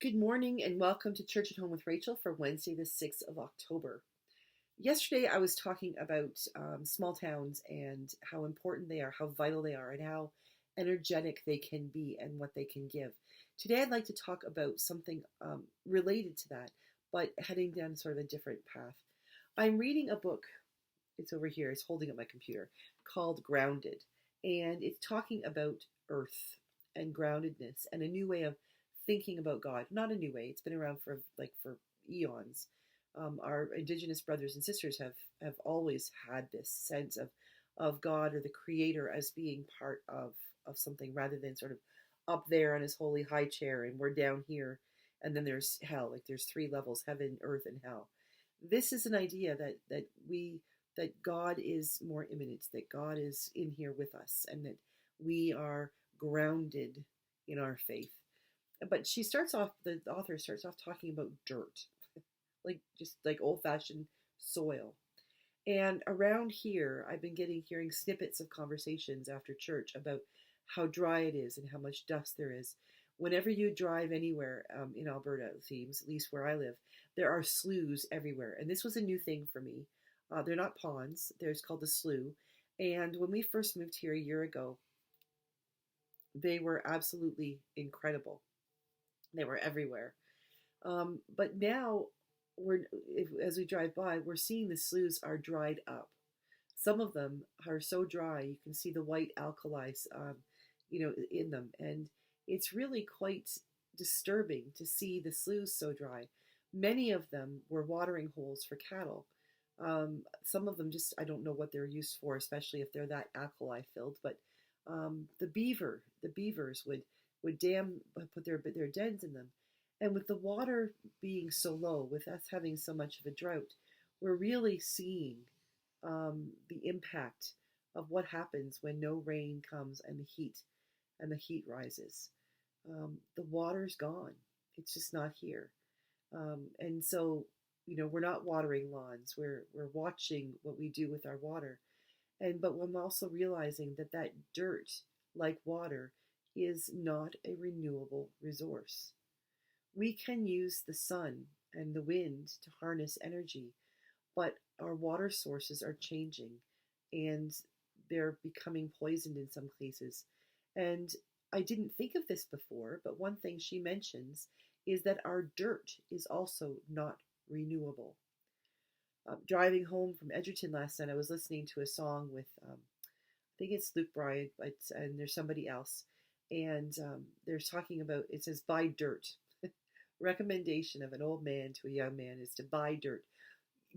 Good morning and welcome to Church at Home with Rachael for Wednesday, the 6th of October. Yesterday, I was talking about small towns and how important they are, how vital they are, and how energetic they can be and what they can give. Today, I'd like to talk about something related to that, but heading down sort of a different path. I'm reading a book, it's over here, it's holding up my computer, called Grounded, and it's talking about earth and groundedness and a new way of thinking about God. Not a new way; it's been around for eons. Our indigenous brothers and sisters have always had this sense of God or the Creator as being part of something rather than sort of up there on His holy high chair and we're down here, and then there's hell. Like there's three levels: heaven, earth, and hell. This is an idea that God is more imminent, that God is in here with us, and that we are grounded in our faith. But the author starts off talking about dirt, like just like old fashioned soil. And around here, I've been hearing snippets of conversations after church about how dry it is and how much dust there is. Whenever you drive anywhere in Alberta, it seems, at least where I live, there are sloughs everywhere. And this was a new thing for me. They're not ponds, there's called a slough. And when we first moved here a year ago, they were absolutely incredible. They were everywhere. But now, as we drive by, we're seeing the sloughs are dried up. Some of them are so dry you can see the white alkalis, in them, and it's really quite disturbing to see the sloughs so dry. Many of them were watering holes for cattle. Some of them just I don't know what they're used for, especially if they're that alkali filled. But the beavers would put their dens in them. And with the water being so low, with us having so much of a drought, we're really seeing the impact of what happens when no rain comes and the heat rises. The water's gone; it's just not here. And so, we're not watering lawns. We're watching what we do with our water, but I'm also realizing that dirt, like water, is not a renewable resource. We can use the sun and the wind to harness energy, but our water sources are changing and they're becoming poisoned in some cases. And I didn't think of this before, but one thing she mentions is that our dirt is also not renewable. Driving home from Edgerton last night, I was listening to a song with, I think it's Luke Bryan, and there's somebody else. And they're talking about, it says, buy dirt. Recommendation of an old man to a young man is to buy dirt.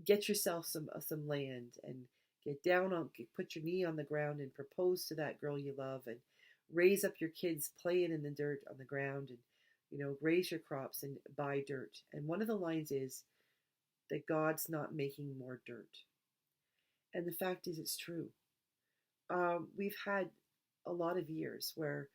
Get yourself some land and put your knee on the ground and propose to that girl you love and raise up your kids playing in the dirt on the ground and raise your crops and buy dirt. And one of the lines is that God's not making more dirt. And the fact is, it's true. We've had a lot of years where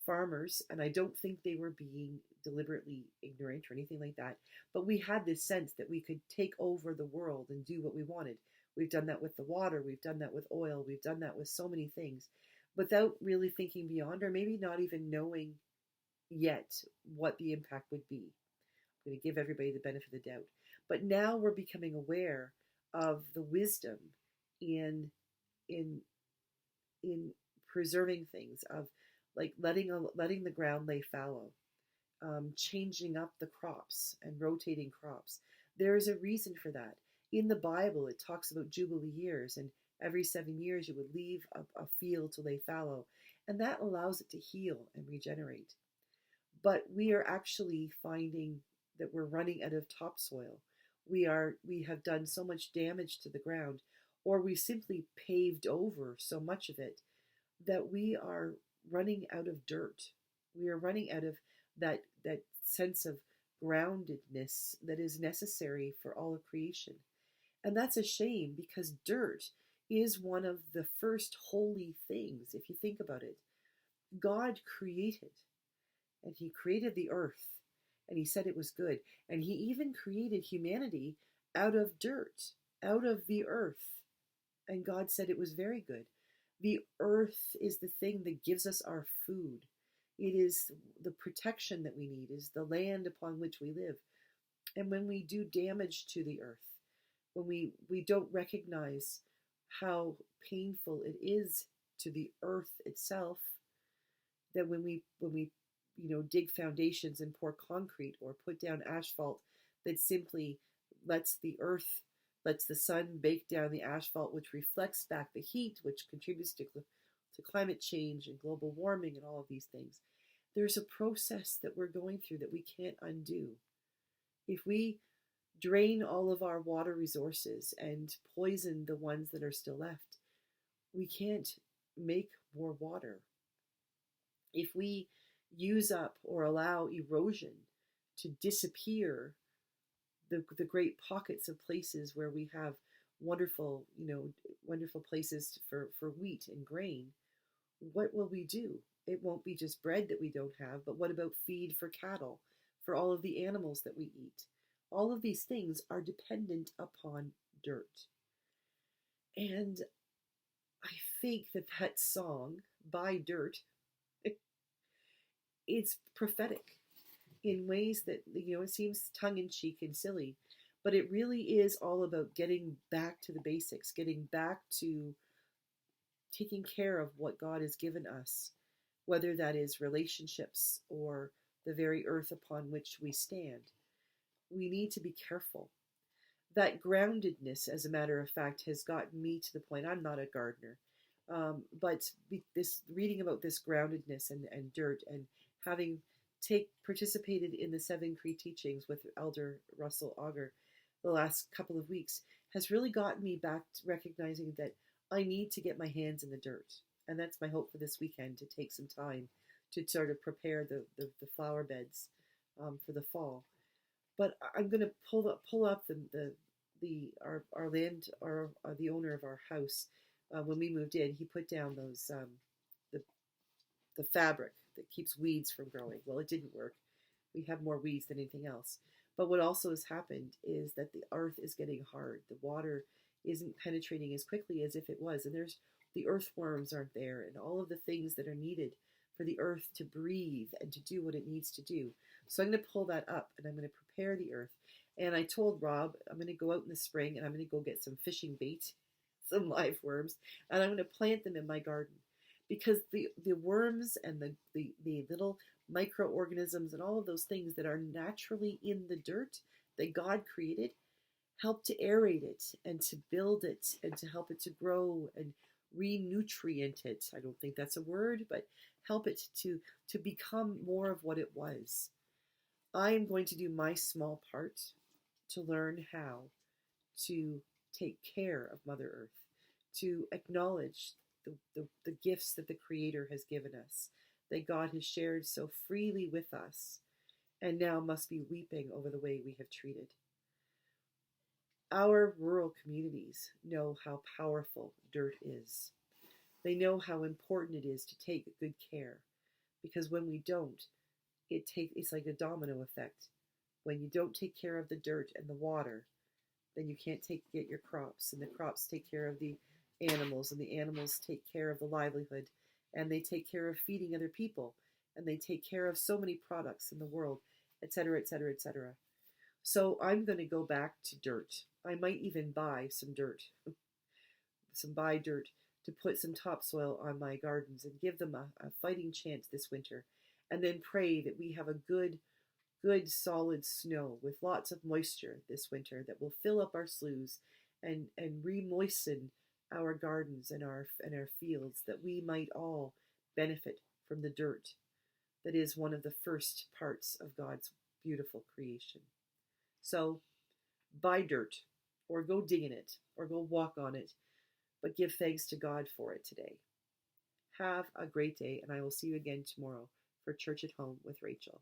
farmers, and I don't think they were being deliberately ignorant or anything like that, but we had this sense that we could take over the world and do what we wanted. We've done that with the water, we've done that with oil, we've done that with so many things without really thinking beyond, or maybe not even knowing yet what the impact would be. I'm going to give everybody the benefit of the doubt. But now we're becoming aware of the wisdom in in in preserving things, of like letting the ground lay fallow, changing up the crops and rotating crops. There is a reason for that. In the Bible, it talks about Jubilee years, and every 7 years you would leave a field to lay fallow, and that allows it to heal and regenerate. But we are actually finding that we're running out of topsoil. We have done so much damage to the ground, or we simply paved over so much of it that we are running out of dirt. We are running out of that sense of groundedness that is necessary for all of creation. And that's a shame, because dirt is one of the first holy things, if you think about it. God created, and He created the earth, and He said it was good. And He even created humanity out of dirt, out of the earth. And God said it was very good. The earth is the thing that gives us our food. It is the protection that we need, is the land upon which we live. And when we do damage to the earth, when we don't recognize how painful it is to the earth itself, that when we dig foundations and pour concrete or put down asphalt that simply lets the earth, lets the sun bake down the asphalt, which reflects back the heat, which contributes to climate change and global warming and all of these things. There's a process that we're going through that we can't undo. If we drain all of our water resources and poison the ones that are still left, we can't make more water. If we use up or allow erosion to disappear the great pockets of places where we have wonderful, wonderful places for wheat and grain, what will we do? It won't be just bread that we don't have, but what about feed for cattle, for all of the animals that we eat? All of these things are dependent upon dirt. And I think that song, By Dirt, it's prophetic in ways that, it seems tongue-in-cheek and silly, but it really is all about getting back to the basics, getting back to taking care of what God has given us, whether that is relationships or the very earth upon which we stand. We need to be careful. That groundedness, as a matter of fact, has gotten me to the point. I'm not a gardener, but this reading about this groundedness and dirt, and having participated in the 7 Cree teachings with Elder Russell Auger the last couple of weeks, has really gotten me back to recognizing that I need to get my hands in the dirt. And that's my hope for this weekend, to take some time to sort of prepare the flower beds for the fall. But I'm going to pull up our land, or the owner of our house. When we moved in, he put down those the fabric that keeps weeds from growing. Well, it didn't work. We have more weeds than anything else. But what also has happened is that the earth is getting hard. The water isn't penetrating as quickly as if it was, and the earthworms aren't there, and all of the things that are needed for the earth to breathe and to do what it needs to do. So I'm going to pull that up, and I'm going to prepare the earth. And I told Rob I'm going to go out in the spring, and I'm going to go get some fishing bait, some live worms, and I'm going to plant them in my garden. Because the worms and the little microorganisms and all of those things that are naturally in the dirt that God created help to aerate it and to build it and to help it to grow and re-nutrient it. I don't think that's a word, but help it to become more of what it was. I am going to do my small part to learn how to take care of Mother Earth, to acknowledge the gifts that the Creator has given us, that God has shared so freely with us, and now must be weeping over the way we have treated. Our rural communities know how powerful dirt is. They know how important it is to take good care, because when we don't, it's like a domino effect. When you don't take care of the dirt and the water, then you can't get your crops, and the crops take care of the animals, and the animals take care of the livelihood, and they take care of feeding other people, and they take care of so many products in the world, etc., etc., etc. So I'm going to go back to dirt. I might even buy some dirt, buy dirt to put some topsoil on my gardens and give them a fighting chance this winter, and then pray that we have a good solid snow with lots of moisture this winter that will fill up our sloughs and re-moisten our gardens and our fields, that we might all benefit from the dirt that is one of the first parts of God's beautiful creation. So buy dirt, or go dig in it, or go walk on it, but give thanks to God for it today. Have a great day, and I will see you again tomorrow for Church at Home with Rachel.